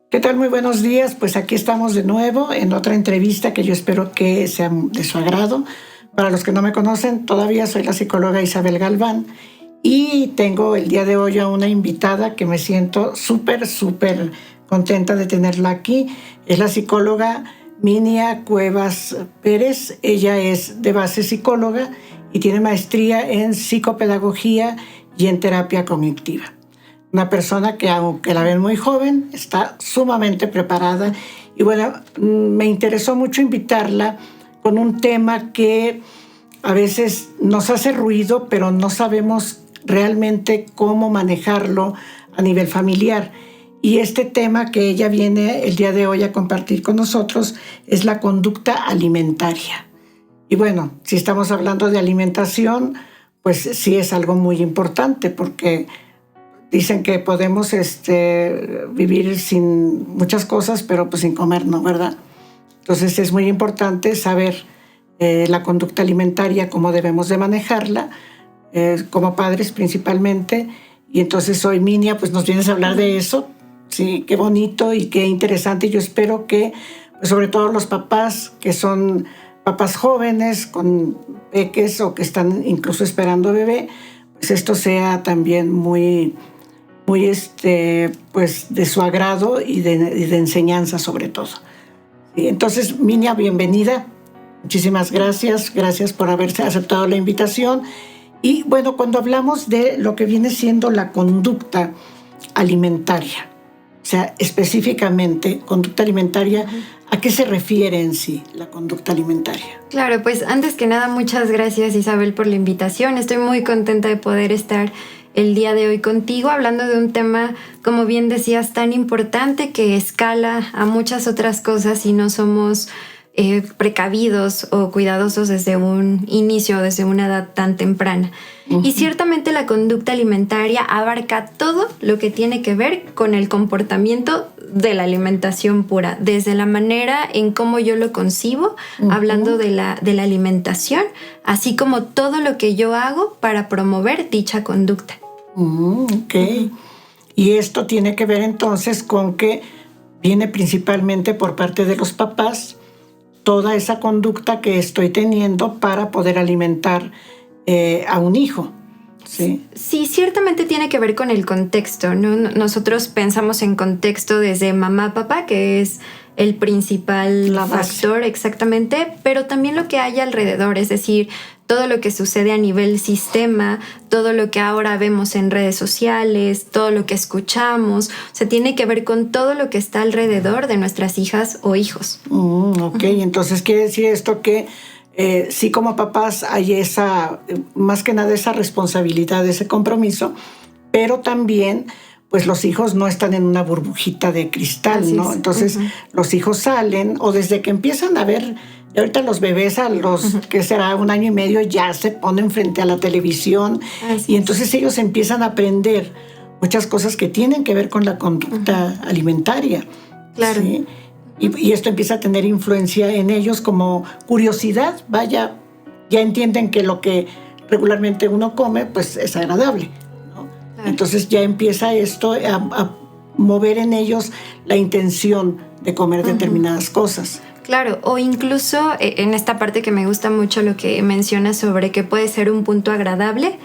¿Qué tal? Muy buenos días. Pues aquí estamos de nuevo en otra entrevista que yo espero que sea de su agrado. Para los que no me conocen, todavía soy la psicóloga Isabel Galván y tengo el día de hoy a una invitada que me siento súper contenta de tenerla aquí. Es la psicóloga Minia Cuevas Pérez. Ella es de base psicóloga y tiene maestría en psicopedagogía y en terapia cognitiva. Una persona que, aunque la ven muy joven, está sumamente preparada. Y bueno, me interesó mucho invitarla con un tema que a veces nos hace ruido, pero no sabemos realmente cómo manejarlo a nivel familiar. Y este tema que ella viene el día de hoy a compartir con nosotros es la conducta alimentaria. Y bueno, si estamos hablando de alimentación, pues sí es algo muy importante porque dicen que podemos vivir sin muchas cosas, pero pues sin comer, ¿no? ¿Verdad? Entonces es muy importante saber la conducta alimentaria, cómo debemos de manejarla, como padres principalmente. Y entonces hoy, Minia, pues nos vienes a hablar de eso. Sí, qué bonito y qué interesante. Yo espero que, pues, sobre todo los papás que son papás jóvenes con peques o que están incluso esperando bebé, pues esto sea también muy pues de su agrado y de enseñanza sobre todo. Sí, entonces, Minia, bienvenida. Muchísimas gracias. Gracias por haberse aceptado la invitación. Y bueno, cuando hablamos de lo que viene siendo la conducta alimentaria, o sea, específicamente conducta alimentaria, ¿a qué se refiere en sí la conducta alimentaria? Claro, pues antes que nada, muchas gracias, Isabel, por la invitación. Estoy muy contenta de poder estar el día de hoy contigo hablando de un tema, como bien decías, tan importante que escala a muchas otras cosas si no somos precavidos o cuidadosos desde un inicio, desde una edad tan temprana. Y ciertamente la conducta alimentaria abarca todo lo que tiene que ver con el comportamiento de la alimentación pura, desde la manera en cómo yo lo concibo, hablando de la alimentación, así como todo lo que yo hago para promover dicha conducta. Ok. Y esto tiene que ver entonces con que viene principalmente por parte de los papás toda esa conducta que estoy teniendo para poder alimentar a un hijo. Sí. Sí, ciertamente tiene que ver con el contexto, ¿no? Nosotros pensamos en contexto desde mamá, papá, que es el principal factor, exactamente, pero también lo que hay alrededor, es decir, todo lo que sucede a nivel sistema, todo lo que ahora vemos en redes sociales, todo lo que escuchamos, o sea, tiene que ver con todo lo que está alrededor de nuestras hijas o hijos. Ok, entonces quiere decir esto que sí, como papás hay esa, más que nada esa responsabilidad, ese compromiso, pero también pues los hijos no están en una burbujita de cristal, ¿no? Entonces los hijos salen o desde que empiezan a ver, y ahorita los bebés a los que será 1 año y medio ya se ponen frente a la televisión y entonces ellos empiezan a aprender muchas cosas que tienen que ver con la conducta alimentaria. Claro. ¿Sí? Y esto empieza a tener influencia en ellos como curiosidad, vaya, ya entienden que lo que regularmente uno come pues es agradable, ¿no? Claro. Entonces ya empieza esto a mover en ellos la intención de comer determinadas cosas. Claro, o incluso en esta parte que me gusta mucho lo que mencionas sobre que puede ser un punto agradable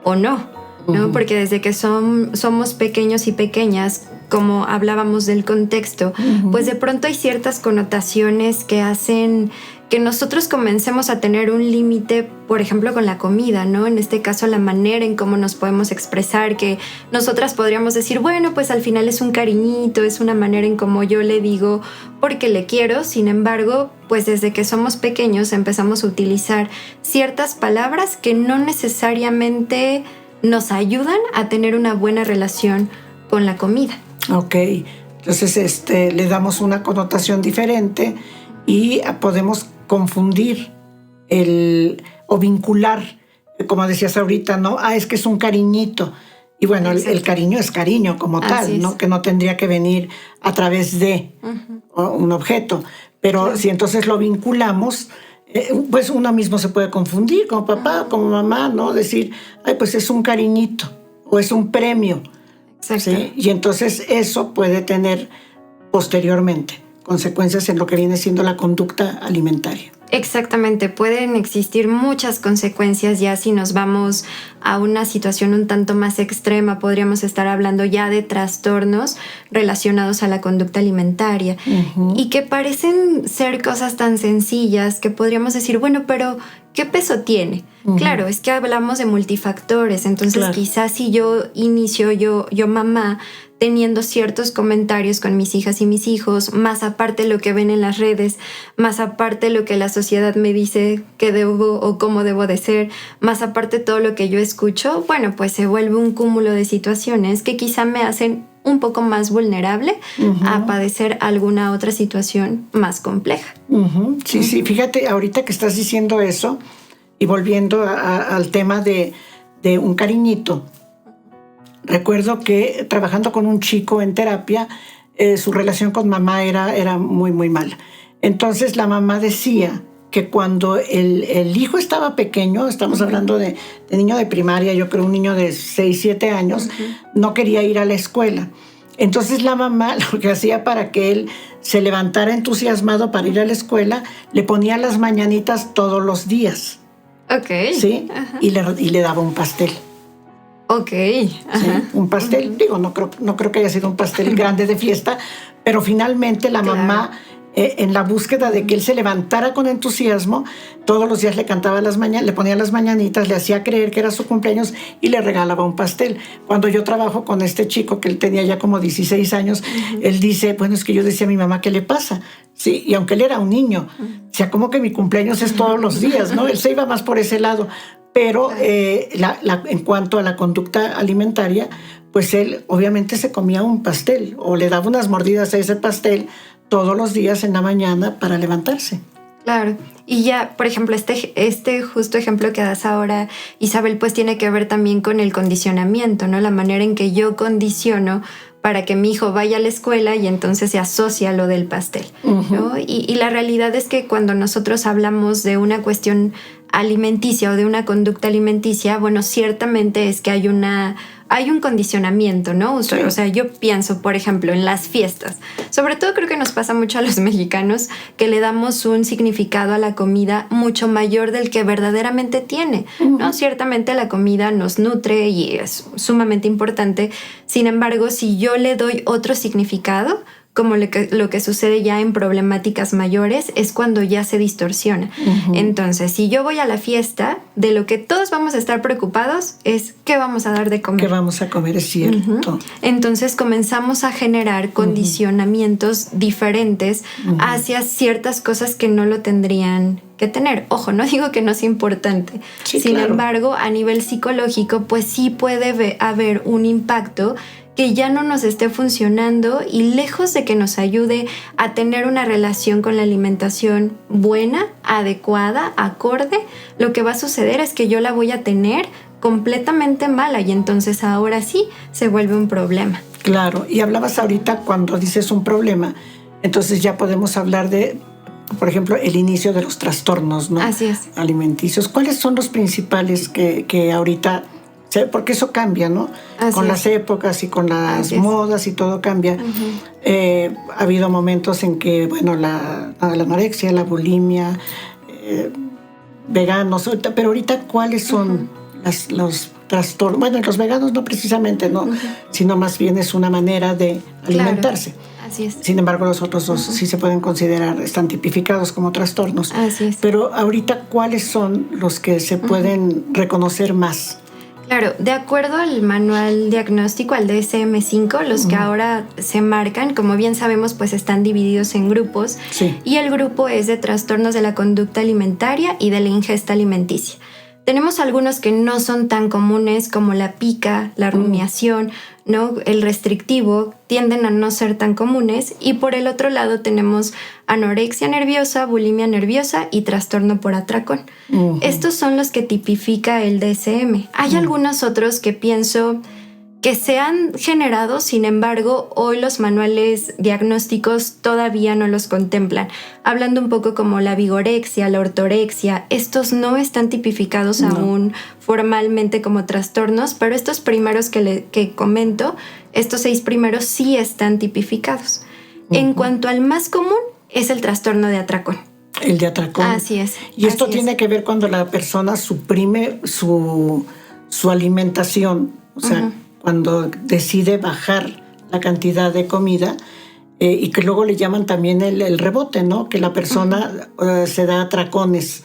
o no, ¿no? Porque desde que somos pequeños y pequeñas, como hablábamos del contexto, pues de pronto hay ciertas connotaciones que hacen que nosotros comencemos a tener un límite, por ejemplo, con la comida, ¿no? En este caso, la manera en cómo nos podemos expresar, que nosotras podríamos decir, bueno, pues al final es un cariñito, es una manera en cómo yo le digo porque le quiero. Sin embargo, pues desde que somos pequeños empezamos a utilizar ciertas palabras que no necesariamente nos ayudan a tener una buena relación con la comida. Ok, entonces le damos una connotación diferente y podemos confundir o vincular, como decías ahorita, ¿no? Es que es un cariñito. Y bueno, el cariño es cariño como tal, ¿no? Que no tendría que venir a través de un objeto. Pero si entonces lo vinculamos, pues uno mismo se puede confundir, como papá, como mamá, ¿no? Decir, pues es un cariñito o es un premio. Exacto. ¿Sí? Y entonces eso puede tener posteriormente, consecuencias en lo que viene siendo la conducta alimentaria. Exactamente, pueden existir muchas consecuencias ya si nos vamos a una situación un tanto más extrema. Podríamos estar hablando ya de trastornos relacionados a la conducta alimentaria y que parecen ser cosas tan sencillas que podríamos decir, bueno, pero ¿qué peso tiene? Claro, es que hablamos de multifactores, entonces quizás si yo inicio, yo mamá, teniendo ciertos comentarios con mis hijas y mis hijos, más aparte lo que ven en las redes, más aparte lo que la sociedad me dice que debo o cómo debo de ser, más aparte todo lo que yo escucho, bueno, pues se vuelve un cúmulo de situaciones que quizá me hacen un poco más vulnerable a padecer alguna otra situación más compleja. Sí, sí, fíjate, ahorita que estás diciendo eso y volviendo al tema de un cariñito, recuerdo que trabajando con un chico en terapia, su relación con mamá era muy, muy mala. Entonces la mamá decía que cuando el hijo estaba pequeño, estamos hablando de niño de primaria, yo creo un niño de 6, 7 años, no quería ir a la escuela. Entonces la mamá lo que hacía para que él se levantara entusiasmado para ir a la escuela, le ponía las mañanitas todos los días. Ok. ¿Sí? Y le daba un pastel. Ok. ¿Sí? Un pastel, digo, no creo que haya sido un pastel grande de fiesta, pero finalmente la mamá, en la búsqueda de que él se levantara con entusiasmo, todos los días le cantaba le ponía las mañanitas, le hacía creer que era su cumpleaños y le regalaba un pastel. Cuando yo trabajo con este chico, que él tenía ya como 16 años, él dice, bueno, es que yo decía a mi mamá, ¿qué le pasa? Sí, y aunque él era un niño, o sea, como que mi cumpleaños es todos los días, ¿no? Él se iba más por ese lado. Pero en cuanto a la conducta alimentaria, pues él obviamente se comía un pastel o le daba unas mordidas a ese pastel todos los días en la mañana para levantarse. Claro. Y ya, por ejemplo, este justo ejemplo que das ahora, Isabel, pues tiene que ver también con el condicionamiento, ¿no? La manera en que yo condiciono para que mi hijo vaya a la escuela y entonces se asocia lo del pastel, ¿no? Y la realidad es que cuando nosotros hablamos de una cuestión alimenticia o de una conducta alimenticia, bueno, ciertamente es que hay un condicionamiento, ¿no? Sí. O sea, yo pienso, por ejemplo, en las fiestas. Sobre todo creo que nos pasa mucho a los mexicanos que le damos un significado a la comida mucho mayor del que verdaderamente tiene, ¿no? Ciertamente la comida nos nutre y es sumamente importante. Sin embargo, si yo le doy otro significado, como lo que sucede ya en problemáticas mayores, es cuando ya se distorsiona. Entonces, si yo voy a la fiesta, de lo que todos vamos a estar preocupados es ¿qué vamos a dar de comer? ¿Qué vamos a comer? Es cierto. Entonces comenzamos a generar condicionamientos diferentes hacia ciertas cosas que no lo tendrían que tener. Ojo, no digo que no es importante. Sí, Sin claro. embargo, a nivel psicológico, pues sí puede haber un impacto que ya no nos esté funcionando y lejos de que nos ayude a tener una relación con la alimentación buena, adecuada, acorde, lo que va a suceder es que yo la voy a tener completamente mala y entonces ahora sí se vuelve un problema. Claro, y hablabas ahorita cuando dices un problema, entonces ya podemos hablar de, por ejemplo, el inicio de los trastornos, ¿no? Así es. Alimenticios. ¿Cuáles son los principales que ahorita... Porque eso cambia, ¿no? Con las épocas y con las modas y todo cambia. Ha habido momentos en que, bueno, la anorexia, la bulimia, veganos, pero ahorita, ¿cuáles son los trastornos? Bueno, los veganos no precisamente, no, sino más bien es una manera de alimentarse. Claro. Así es. Sin embargo, los otros dos sí se pueden considerar, están tipificados como trastornos. Así es. Pero ahorita, ¿cuáles son los que se pueden reconocer más? Claro, de acuerdo al manual diagnóstico, al DSM-5, los que ahora se marcan, como bien sabemos, pues están divididos en grupos. Sí. Y el grupo es de trastornos de la conducta alimentaria y de la ingesta alimenticia. Tenemos algunos que no son tan comunes como la pica, la rumiación, ¿no? El restrictivo, tienden a no ser tan comunes. Y por el otro lado tenemos anorexia nerviosa, bulimia nerviosa y trastorno por atracón. Estos son los que tipifica el DSM. Hay algunos otros que pienso que se han generado, sin embargo, hoy los manuales diagnósticos todavía no los contemplan. Hablando un poco como la vigorexia, la ortorexia, estos no están tipificados aún formalmente como trastornos, pero estos primeros que comento, estos 6 primeros sí están tipificados. En cuanto al más común, es el trastorno de atracón. El de atracón. Así es. Y esto tiene que ver cuando la persona suprime su alimentación, o sea, cuando decide bajar la cantidad de comida, y que luego le llaman también el rebote, ¿no? Que la persona se da atracones.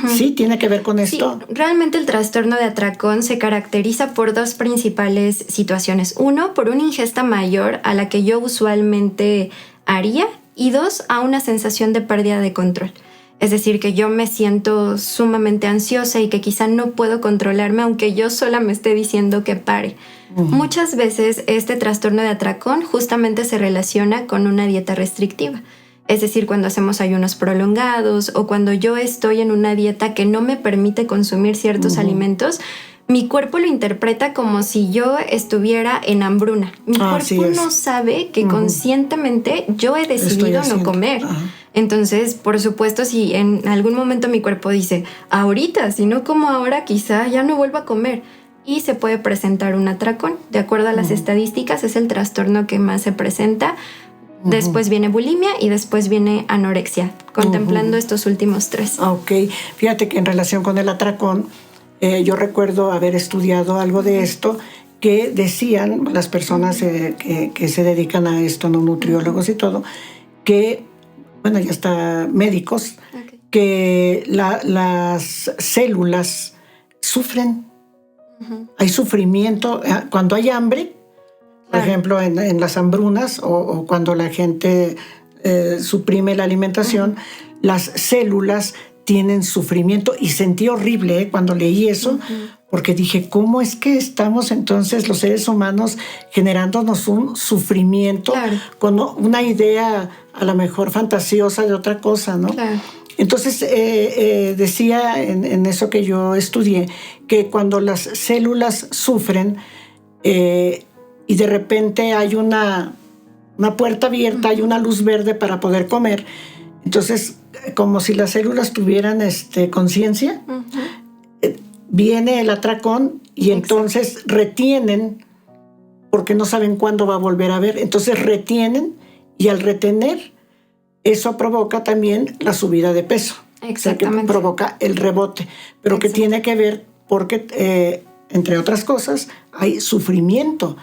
Sí, tiene que ver con esto. Sí, realmente el trastorno de atracón se caracteriza por dos principales situaciones. Uno, por una ingesta mayor a la que yo usualmente haría, y dos, a una sensación de pérdida de control. Es decir, que yo me siento sumamente ansiosa y que quizá no puedo controlarme aunque yo sola me esté diciendo que pare. Muchas veces este trastorno de atracón justamente se relaciona con una dieta restrictiva. Es decir, cuando hacemos ayunos prolongados o cuando yo estoy en una dieta que no me permite consumir ciertos alimentos, mi cuerpo lo interpreta como si yo estuviera en hambruna. Mi cuerpo no sabe que conscientemente yo he decidido no comer. Entonces, por supuesto, si en algún momento mi cuerpo dice, ahorita, si no como ahora, quizá ya no vuelva a comer. Y se puede presentar un atracón. De acuerdo a las estadísticas, es el trastorno que más se presenta. Después viene bulimia y después viene anorexia, contemplando estos últimos tres. Ok, fíjate que en relación con el atracón, yo recuerdo haber estudiado algo de esto que decían las personas que se dedican a esto, no nutriólogos y todo, que, bueno, ya está médicos, que las células sufren. Hay sufrimiento cuando hay hambre. Por ejemplo, en las hambrunas o cuando la gente suprime la alimentación, las células tienen sufrimiento. Y sentí horrible cuando leí eso, porque dije, ¿cómo es que estamos entonces los seres humanos generándonos un sufrimiento con una idea a lo mejor fantasiosa de otra cosa, ¿no? Claro. Entonces decía en eso que yo estudié, que cuando las células sufren, y de repente hay una puerta abierta, hay una luz verde para poder comer. Entonces, como si las células tuvieran conciencia, viene el atracón y entonces retienen, porque no saben cuándo va a volver a ver. Entonces retienen, y al retener, eso provoca también la subida de peso. Exactamente. O sea, que provoca el rebote. Pero que tiene que ver porque, entre otras cosas, hay sufrimiento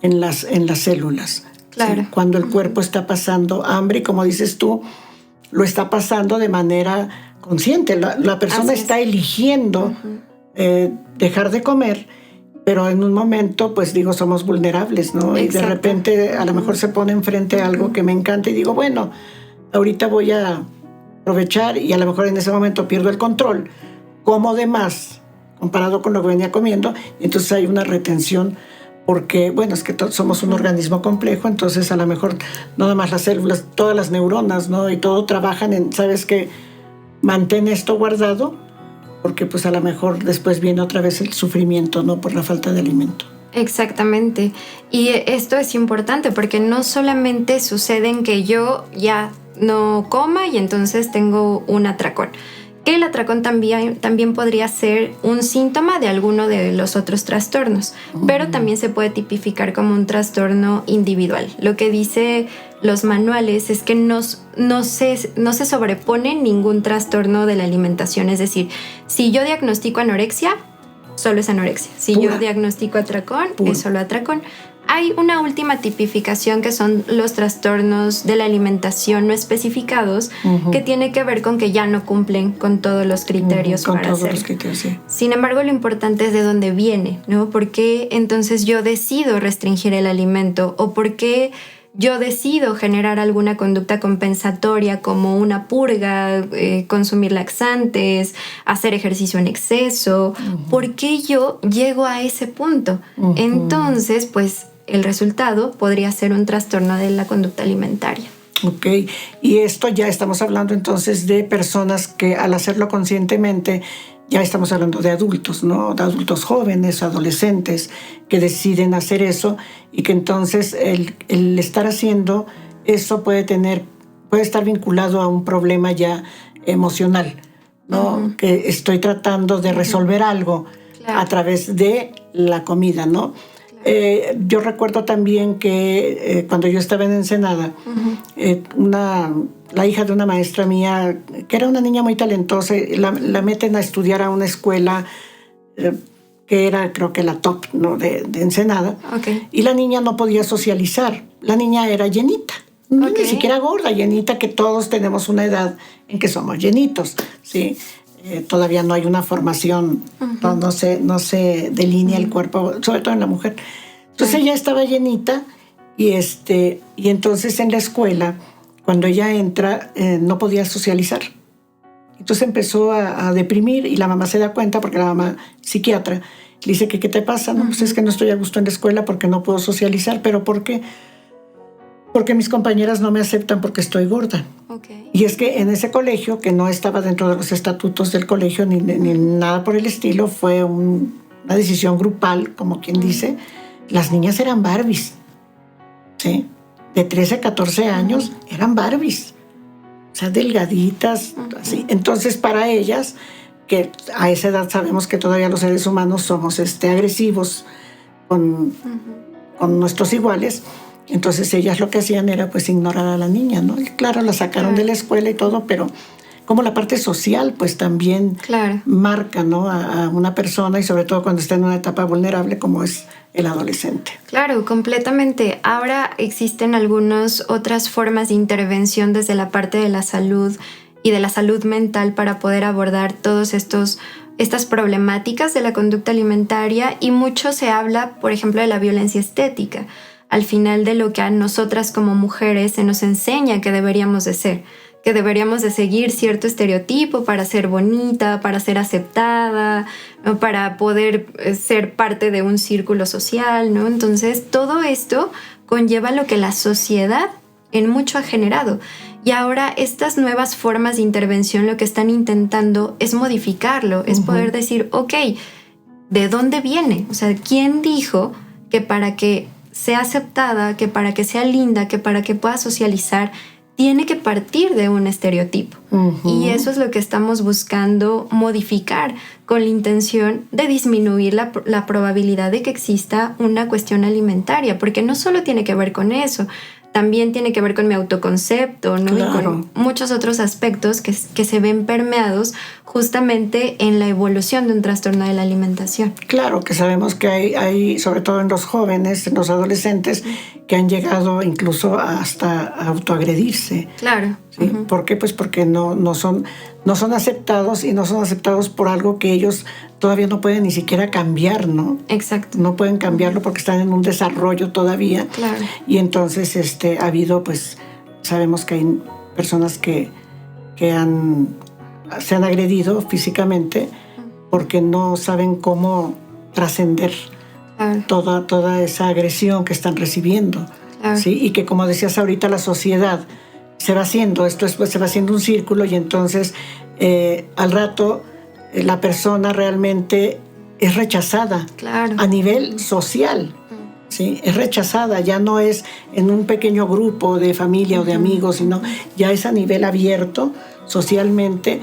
en las células. Claro. ¿Sí? Cuando el cuerpo está pasando hambre, y como dices tú, lo está pasando de manera consciente. La persona está eligiendo dejar de comer, pero en un momento, pues digo, somos vulnerables, ¿no? Exacto. Y de repente a lo mejor se pone enfrente algo que me encanta y digo, bueno, ahorita voy a aprovechar, y a lo mejor en ese momento pierdo el control, como de más comparado con lo que venía comiendo, y entonces hay una retención. Porque, bueno, es que somos un organismo complejo, entonces a lo mejor no nada más las células, todas las neuronas, ¿no? Y todo trabajan en, ¿sabes qué? Mantén esto guardado, porque pues a lo mejor después viene otra vez el sufrimiento, ¿no? Por la falta de alimento. Exactamente. Y esto es importante porque no solamente sucede en que yo ya no coma y entonces tengo un atracón. Que el atracón también podría ser un síntoma de alguno de los otros trastornos, pero también se puede tipificar como un trastorno individual. Lo que dice los manuales es que no se sobrepone ningún trastorno de la alimentación. Es decir, si yo diagnostico anorexia, solo es anorexia. Si yo diagnostico atracón, es solo atracón. Hay una última tipificación que son los trastornos de la alimentación no especificados, que tiene que ver con que ya no cumplen con todos los criterios para hacerlo. Los criterios, sí. Sin embargo, lo importante es de dónde viene, ¿no? ¿Por qué entonces yo decido restringir el alimento? ¿O por qué yo decido generar alguna conducta compensatoria como una purga, consumir laxantes, hacer ejercicio en exceso? ¿Por qué yo llego a ese punto? Entonces, pues el resultado podría ser un trastorno de la conducta alimentaria. Ok, y esto ya estamos hablando entonces de personas que al hacerlo conscientemente, ya estamos hablando de adultos, ¿no? De adultos jóvenes, adolescentes, que deciden hacer eso, y que entonces el estar haciendo eso puede estar vinculado a un problema ya emocional, ¿no? Que estoy tratando de resolver algo a través de la comida, ¿no? Yo recuerdo también que cuando yo estaba en Ensenada, la hija de una maestra mía, que era una niña muy talentosa, la meten a estudiar a una escuela que era, creo que la top, ¿no?, de Ensenada. Okay. Y la niña no podía socializar. La niña era llenita, ni siquiera gorda, llenita, que todos tenemos una edad en que somos llenitos, ¿sí? Todavía no hay una formación, no se delinea el cuerpo, sobre todo en la mujer. Entonces ella estaba llenita y entonces en la escuela, cuando ella entra, no podía socializar. Entonces empezó a deprimir y la mamá se da cuenta, porque la mamá psiquiatra le dice que ¿qué te pasa? No, pues es que no estoy a gusto en la escuela porque no puedo socializar. ¿Pero por qué? Porque mis compañeras no me aceptan porque estoy gorda. Okay. Y es que en ese colegio, que no estaba dentro de los estatutos del colegio ni nada por el estilo, fue una decisión grupal, como quien dice, las niñas eran Barbies, ¿sí? De 13 a 14 años eran Barbies, o sea, delgaditas, así. Entonces, para ellas, que a esa edad sabemos que todavía los seres humanos somos agresivos con nuestros iguales, entonces ellas lo que hacían era pues ignorar a la niña, ¿no? Y claro, la sacaron de la escuela y todo, pero como la parte social pues también marca, ¿no?, a una persona, y sobre todo cuando está en una etapa vulnerable como es el adolescente. Claro, completamente. Ahora existen algunas otras formas de intervención desde la parte de la salud y de la salud mental para poder abordar todos estas problemáticas de la conducta alimentaria, y mucho se habla, por ejemplo, de la violencia estética. Al final, de lo que a nosotras como mujeres se nos enseña que deberíamos de ser, que deberíamos de seguir cierto estereotipo para ser bonita, para ser aceptada, ¿no?, para poder ser parte de un círculo social, ¿no? Entonces, todo esto conlleva lo que la sociedad en mucho ha generado. Y ahora estas nuevas formas de intervención lo que están intentando es modificarlo, es poder decir, ok, ¿de dónde viene? O sea, ¿quién dijo que para que sea aceptada, que para que sea linda, que para que pueda socializar, tiene que partir de un estereotipo? Y eso es lo que estamos buscando modificar, con la intención de disminuir la probabilidad de que exista una cuestión alimentaria, porque no solo tiene que ver con eso, también tiene que ver con mi autoconcepto, ¿no? Claro. Y con muchos otros aspectos que se ven permeados justamente en la evolución de un trastorno de la alimentación. Claro, que sabemos que hay, sobre todo en los jóvenes, en los adolescentes, que han llegado incluso hasta autoagredirse. Claro. ¿Sí? ¿Por qué? Pues porque no son aceptados, y no son aceptados por algo que ellos todavía no pueden ni siquiera cambiar, ¿no? Exacto. No pueden cambiarlo porque están en un desarrollo todavía. Claro. Y entonces ha habido, pues, sabemos que hay personas que se han agredido físicamente porque no saben cómo trascender toda esa agresión que están recibiendo. Claro. ¿Sí? Y que, como decías ahorita, la sociedad se va haciendo, se va haciendo un círculo, y entonces al rato la persona realmente es rechazada a nivel social. ¿Sí? Es rechazada, ya no es en un pequeño grupo de familia o de amigos, sino ya es a nivel abierto socialmente.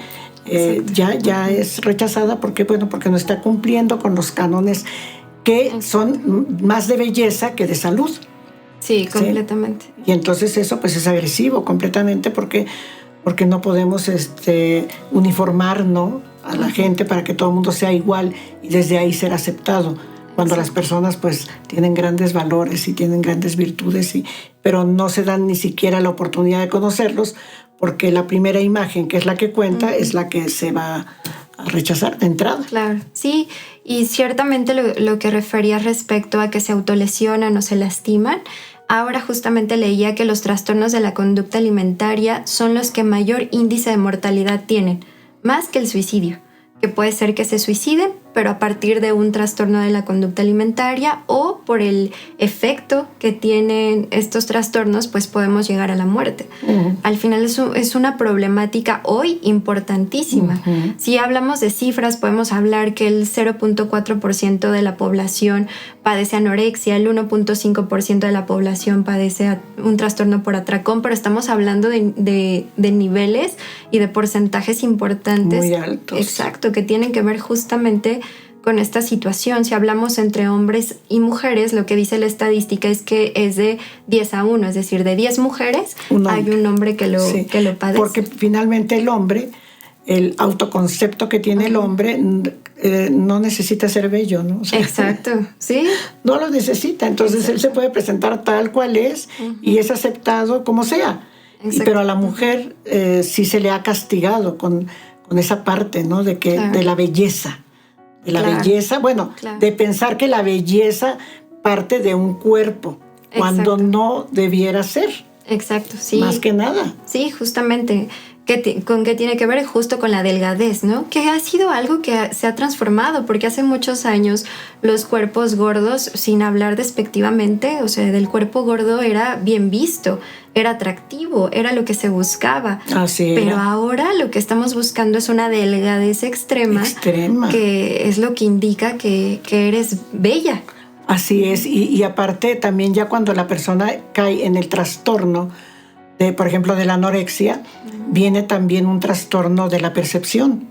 Ya es rechazada porque no está cumpliendo con los cánones que son más de belleza que de salud. Sí, completamente. ¿Sí? Y entonces eso pues es agresivo completamente, porque no podemos uniformar, ¿no?, a la gente para que todo el mundo sea igual y desde ahí ser aceptado. Cuando las personas pues tienen grandes valores y tienen grandes virtudes, pero no se dan ni siquiera la oportunidad de conocerlos, porque la primera imagen, que es la que cuenta, es la que se va a rechazar de entrada. Claro, sí, y ciertamente lo que refería respecto a que se autolesionan o se lastiman, ahora justamente leía que los trastornos de la conducta alimentaria son los que mayor índice de mortalidad tienen, más que el suicidio, que puede ser que se suiciden, pero a partir de un trastorno de la conducta alimentaria, o por el efecto que tienen estos trastornos, pues podemos llegar a la muerte. Al final es una problemática hoy importantísima. Si hablamos de cifras, podemos hablar que el 0.4% de la población padece anorexia, el 1.5% de la población padece un trastorno por atracón, pero estamos hablando de niveles y de porcentajes importantes. Muy altos. Exacto, que tienen que ver justamente con esta situación. Si hablamos entre hombres y mujeres, lo que dice la estadística es que es de 10-1, es decir, de 10 mujeres hay un hombre que lo padece. Porque finalmente el hombre, el autoconcepto que tiene el hombre no necesita ser bello, ¿no? O sea, exacto, sí. No lo necesita, entonces él se puede presentar tal cual es y es aceptado como sea. Pero a la mujer sí se le ha castigado con esa parte, ¿no? De la belleza. De la belleza, de pensar que la belleza parte de un cuerpo, cuando no debiera ser. Exacto, sí. Más que nada. Sí, justamente. ¿Con qué tiene que ver? Justo con la delgadez, ¿no? Que ha sido algo que se ha transformado, porque hace muchos años los cuerpos gordos, sin hablar despectivamente, o sea, del cuerpo gordo era bien visto, era atractivo, era lo que se buscaba. Así era. Pero ahora lo que estamos buscando es una delgadez extrema. Que es lo que indica que eres bella. Así es, y aparte también ya cuando la persona cae en el trastorno, por ejemplo, de la anorexia, viene también un trastorno de la percepción.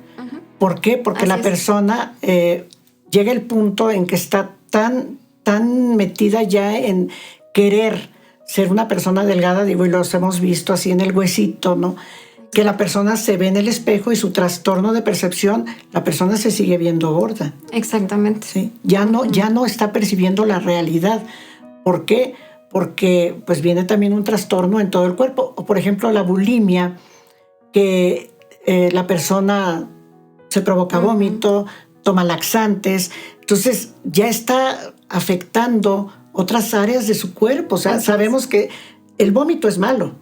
¿Por qué? Porque la persona llega el punto en que está tan metida ya en querer ser una persona delgada, digo, y los hemos visto así en el huesito, ¿no? Que la persona se ve en el espejo y su trastorno de percepción, la persona se sigue viendo gorda. Exactamente. ¿Sí? Ya no está percibiendo la realidad. ¿Por qué? Porque pues viene también un trastorno en todo el cuerpo. O por ejemplo la bulimia, que la persona se provoca vómito, toma laxantes, entonces ya está afectando otras áreas de su cuerpo. O sea, sabemos que el vómito es malo.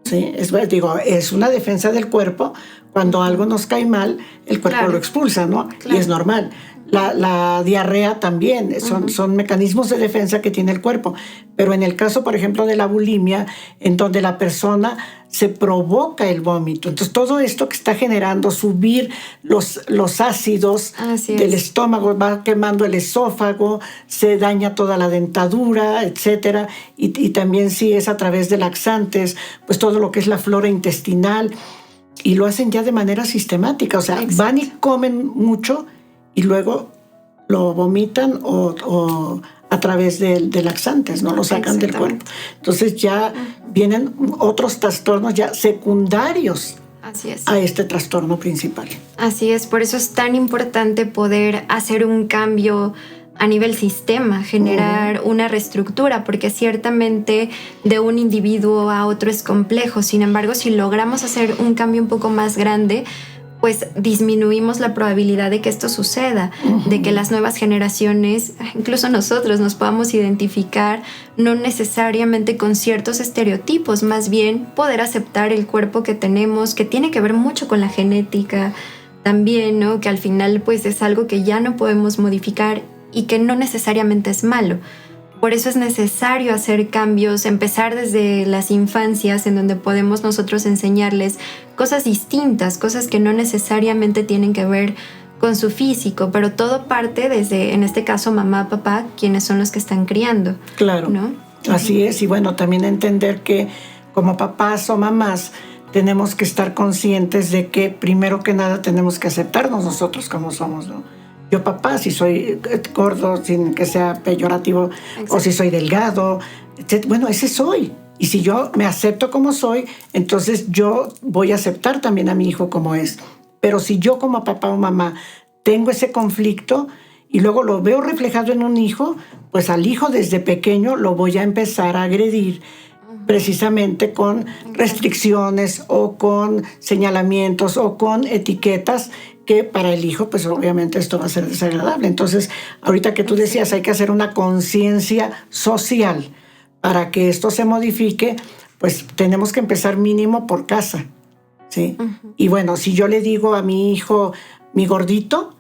¿Sí? Es una defensa del cuerpo. Cuando algo nos cae mal, el cuerpo lo expulsa, ¿no? Claro. Y es normal. La diarrea también, son mecanismos de defensa que tiene el cuerpo. Pero en el caso, por ejemplo, de la bulimia, en donde la persona se provoca el vómito. Entonces, todo esto que está generando subir los ácidos del estómago, va quemando el esófago, se daña toda la dentadura, etcétera. Y también si es a través de laxantes, pues todo lo que es la flora intestinal. Y lo hacen ya de manera sistemática. O sea, van y comen mucho y luego lo vomitan o a través de laxantes, ¿no? Lo sacan del cuerpo. Entonces ya vienen otros trastornos ya secundarios a este trastorno principal. Así es, por eso es tan importante poder hacer un cambio a nivel sistema, generar una reestructura, porque ciertamente de un individuo a otro es complejo. Sin embargo, si logramos hacer un cambio un poco más grande, pues disminuimos la probabilidad de que esto suceda, de que las nuevas generaciones, incluso nosotros, nos podamos identificar no necesariamente con ciertos estereotipos, más bien poder aceptar el cuerpo que tenemos, que tiene que ver mucho con la genética también, ¿no? Que al final pues es algo que ya no podemos modificar y que no necesariamente es malo. Por eso es necesario hacer cambios, empezar desde las infancias, en donde podemos nosotros enseñarles cosas distintas, cosas que no necesariamente tienen que ver con su físico, pero todo parte desde, en este caso, mamá, papá, quienes son los que están criando. Claro, ¿no? Así es. Y bueno, también entender que como papás o mamás tenemos que estar conscientes de que primero que nada tenemos que aceptarnos nosotros como somos, ¿no? Yo papá, si soy gordo, sin que sea peyorativo, o si soy delgado, etc. Bueno, ese soy. Y si yo me acepto como soy, entonces yo voy a aceptar también a mi hijo como es. Pero si yo como papá o mamá tengo ese conflicto y luego lo veo reflejado en un hijo, pues al hijo desde pequeño lo voy a empezar a agredir precisamente con restricciones o con señalamientos o con etiquetas que para el hijo, pues obviamente esto va a ser desagradable. Entonces, ahorita que tú decías, hay que hacer una conciencia social para que esto se modifique, pues tenemos que empezar mínimo por casa, ¿sí? Y bueno, si yo le digo a mi hijo, mi gordito,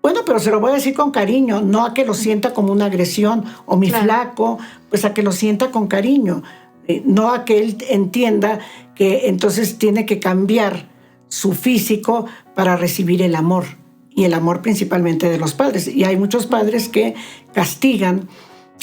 bueno, pero se lo voy a decir con cariño, no a que lo sienta como una agresión, o mi flaco, pues a que lo sienta con cariño, no a que él entienda que entonces tiene que cambiar su físico para recibir el amor, y el amor principalmente de los padres. Y hay muchos padres que castigan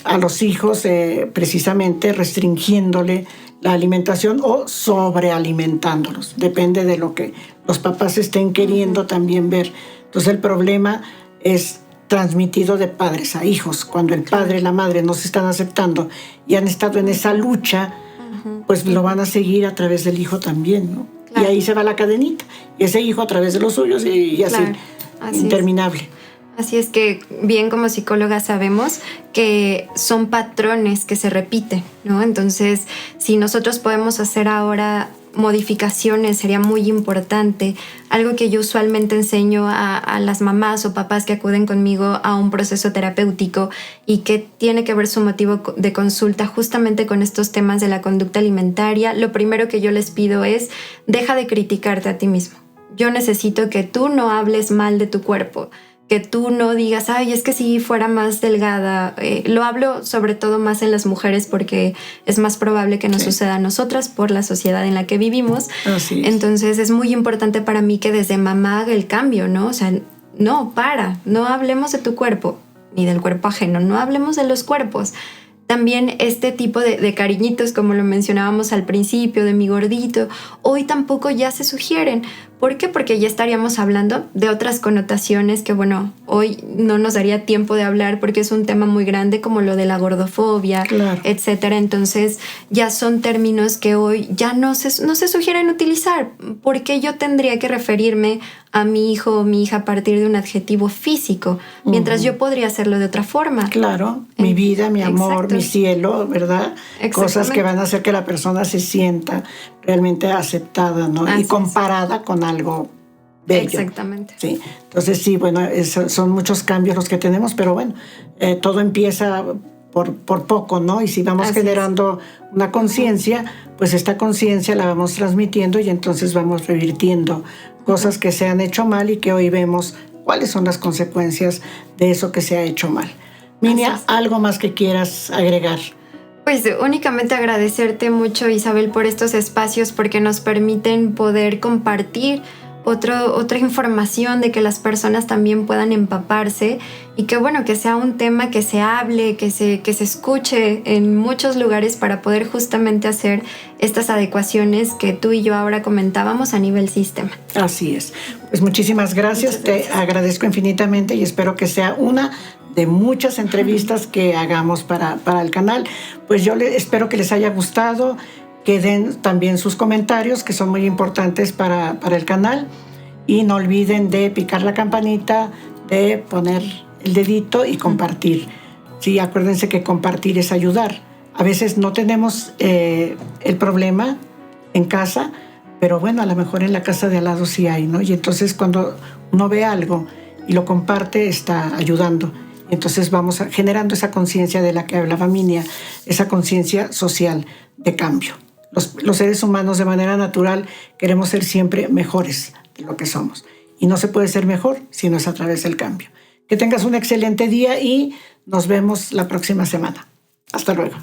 a los hijos precisamente restringiéndole la alimentación o sobrealimentándolos. Depende de lo que los papás estén queriendo también ver. Entonces el problema es transmitido de padres a hijos. Cuando el padre y la madre no se están aceptando y han estado en esa lucha, pues lo van a seguir a través del hijo también, ¿no? Claro. Y ahí se va la cadenita. Y ese hijo a través de los suyos y así, claro, así interminable. Así es que bien como psicólogas sabemos que son patrones que se repiten, ¿no? Entonces, si nosotros podemos hacer ahora modificaciones, sería muy importante. Algo que yo usualmente enseño a las mamás o papás que acuden conmigo a un proceso terapéutico y que tiene que ver su motivo de consulta justamente con estos temas de la conducta alimentaria, lo primero que yo les pido es: deja de criticarte a ti mismo. Yo necesito que tú no hables mal de tu cuerpo, que tú no digas, ay, es que si fuera más delgada. Lo hablo sobre todo más en las mujeres porque es más probable que nos suceda a nosotras por la sociedad en la que vivimos. Así es. Entonces es muy importante para mí que desde mamá haga el cambio, ¿no? O sea, no hablemos de tu cuerpo ni del cuerpo ajeno, no hablemos de los cuerpos. También este tipo de cariñitos, como lo mencionábamos al principio, de mi gordito, hoy tampoco ya se sugieren. ¿Por qué? Porque ya estaríamos hablando de otras connotaciones que, bueno, hoy no nos daría tiempo de hablar porque es un tema muy grande, como lo de la gordofobia, claro, etcétera. Entonces ya son términos que hoy ya no se sugieren utilizar. ¿Por qué yo tendría que referirme a mi hijo o mi hija a partir de un adjetivo físico? Mientras yo podría hacerlo de otra forma. Claro, mi vida, mi amor, exacto, mi cielo, ¿verdad? Cosas que van a hacer que la persona se sienta realmente aceptada, ¿no? Así y comparada con algo bello. Exactamente. Sí. Entonces, sí, bueno, son muchos cambios los que tenemos, pero bueno, todo empieza por poco, ¿no? Y si vamos así generando una conciencia, pues esta conciencia la vamos transmitiendo y entonces vamos revirtiendo cosas que se han hecho mal y que hoy vemos cuáles son las consecuencias de eso que se ha hecho mal. Minia, ¿algo más que quieras agregar? Pues únicamente agradecerte mucho, Isabel, por estos espacios, porque nos permiten poder compartir otra información, de que las personas también puedan empaparse y que, bueno, que sea un tema que se hable, que se escuche en muchos lugares para poder justamente hacer estas adecuaciones que tú y yo ahora comentábamos a nivel sistema. Así es. Pues muchísimas gracias. Te agradezco infinitamente y espero que sea una de muchas entrevistas que hagamos para el canal. Pues yo espero que les haya gustado, que den también sus comentarios, que son muy importantes para el canal, y no olviden de picar la campanita, de poner el dedito y compartir. Sí, acuérdense que compartir es ayudar. A veces no tenemos el problema en casa, pero bueno, a lo mejor en la casa de al lado sí hay, ¿no? Y entonces cuando uno ve algo y lo comparte, está ayudando. Entonces vamos generando esa conciencia de la que hablaba Minia, esa conciencia social de cambio. Los seres humanos de manera natural queremos ser siempre mejores de lo que somos. Y no se puede ser mejor si no es a través del cambio. Que tengas un excelente día y nos vemos la próxima semana. Hasta luego.